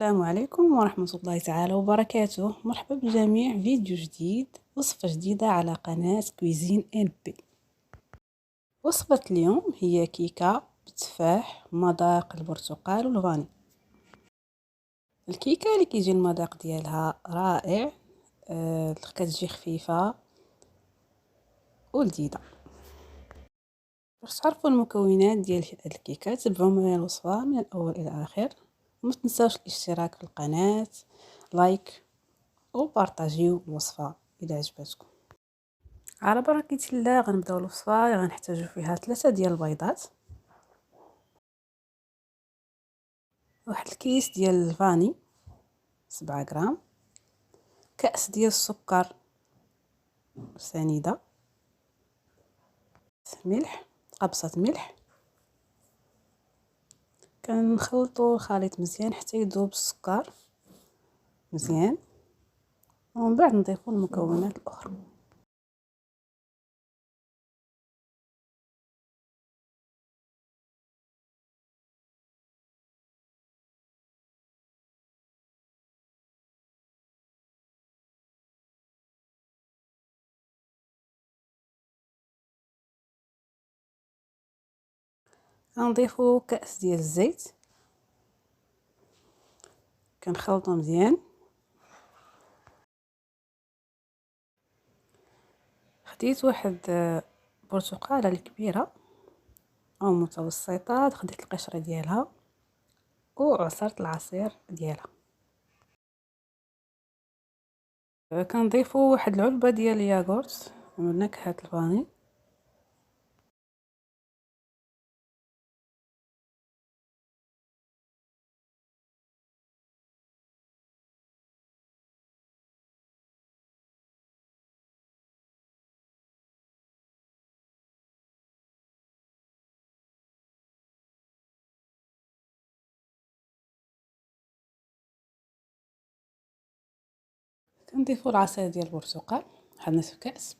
السلام عليكم ورحمة الله تعالى وبركاته. مرحبا بالجميع، فيديو جديد، وصفة جديدة على قناة كويزين ان بي. وصفة اليوم هي كيكة بالتفاح، مذاق البرتقال والفاني. الكيكة اللي كيجي المذاق ديالها رائع، كتجي خفيفة ولذيذة. باش تعرفوا المكونات ديال الكيكة تبعوا معايا الوصفة من الاول الى الاخر، وما تنساوش الاشتراك في القناة، لايك وبارطاجيو الوصفة إذا عجبتكم. على بركة الله غنبداو الوصفة. غنحتاجو فيها 3 ديال البيضات، واحد الكيس ديال الفاني 7 غرام، كأس ديال السكر سنيدة، ملح، قبصة ملح. كنخلطوا الخليط مزيان حتى يذوب السكر مزيان، ومن بعد نضيفوا المكونات الاخرى. غنضيفوا كأس ديال الزيت، كنخلطوا مزيان. خديت واحد برتقاله الكبيره او متوسطه، خديت القشره ديالها وعصرت العصير ديالها. كنضيفوا واحد العلبه ديال الياغورت من نكهه الفاني. كنضيفوا العصير ديال البرتقال، واحد نصف كاس.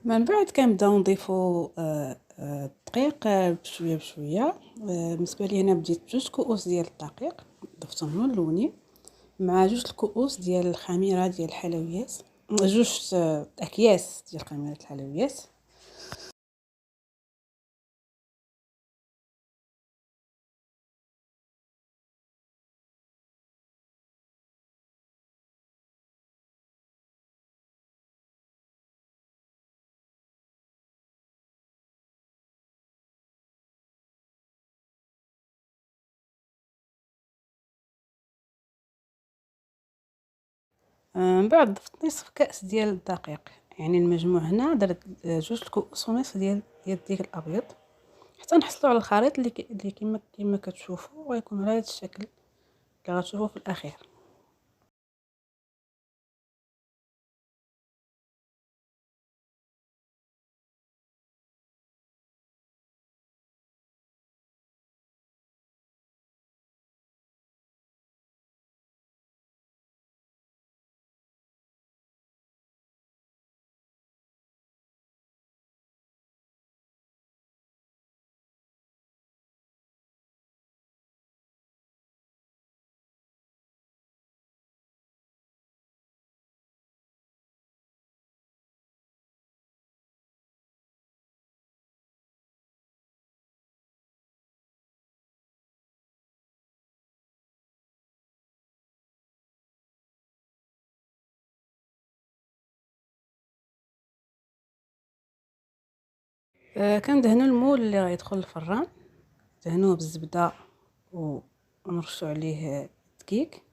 من بعد كنبداو نضيفوا الدقيق بشويه بشويه. بالنسبه لي انا بديت بجوج كؤوس ديال الدقيق، ضفتهم ملونين مع جوج الكؤوس ديال الخميره ديال الحلويات، جوج اكياس ديال خميره الحلويات. من بعد ضفت نصف كأس ديال الدقيق، يعني المجموع هنا درت جوج الكؤوس ونصف ديال الدقيق الابيض، حتى نحصلوا على الخليط اللي كما كتشوفوا غيكون على هذا الشكل اللي غتشوفوا في الاخير. كندهنوا المول اللي غيدخل الفران، دهنوه بالزبده ونرشوا عليه الدقيق.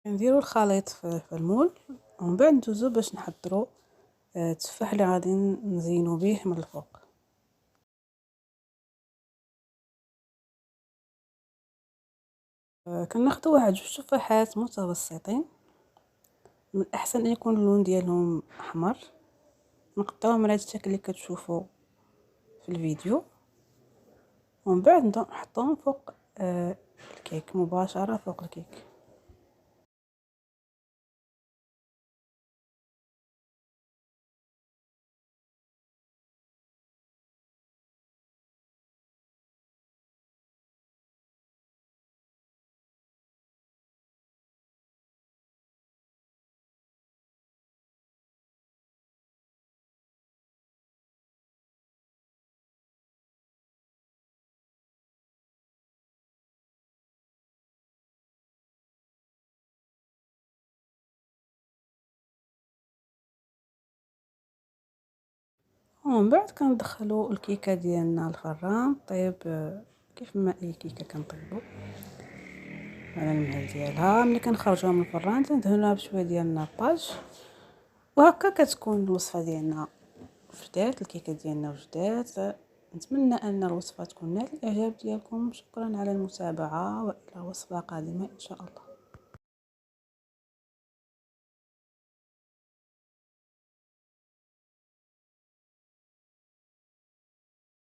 كنديروا الخليط في المول، ومن بعد ندوزو باش نحضروا التفاح اللي غادي نزينو به من الفوق. كناخدو واحد 2 تفاحات متوسطين، من الاحسن ان يكون اللون ديالهم احمر. نقطعوهم على هذا الشكل اللي كتشوفوا في الفيديو، ومن بعد نبداو نحطوهم فوق الكيك، مباشره فوق الكيك. ومن بعد كندخلوا الكيكه ديالنا الفران طيب كيف ما اي كيكه كنطيبوا على المهل ديالها. ملي كنخرجوها من الفران تندهنوها بشويه ديال الناباج، وهكا كتكون الوصفه ديالنا وجدات، الكيكه ديالنا وجدات. نتمنى ان الوصفه تكون نالت الاعجاب ديالكم. شكرا على المتابعه، والى وصفه قادمه ان شاء الله.